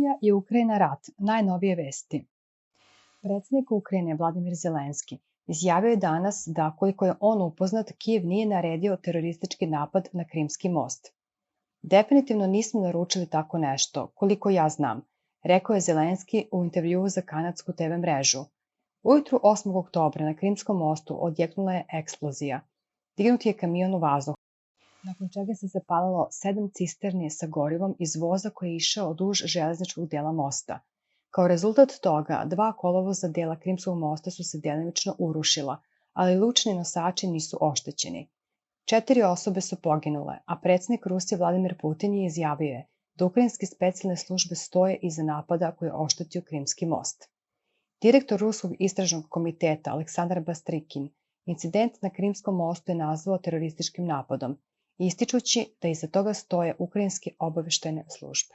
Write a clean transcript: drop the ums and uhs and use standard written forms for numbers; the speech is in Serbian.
Rusija i Ukrajina rat, najnovije vesti. Predsjednik Ukrajine Vladimir Zelenski izjavio je danas da, koliko je on upoznat, Kijev nije naredio teroristički napad na Krimski most. Definitivno nismo naručili tako nešto, koliko ja znam, rekao je Zelenski u intervjuu za kanadsku TV mrežu. Ujutru 8. oktobra na Krimskom mostu odjeknula je eksplozija. Dignut je kamion u vazduh, nakon čega se zapalilo 7 cisterni sa gorivom iz voza koji je išao duž železničkog dela mosta. Kao rezultat toga, 2 kolovoza dela Krimskog mosta su se delimično urušila, ali lučni nosači nisu oštećeni. 4 osobe su poginule, a predsjednik Rusije Vladimir Putin je izjavio da ukrajinske specijalne službe stoje iza napada koji je oštetio Krimski most. Direktor Ruskog istražnog komiteta Aleksandar Bastrikin incident na Krimskom mostu je nazvao terorističkim napadom, ističući da iza toga stoje ukrajinske obaveštajne službe.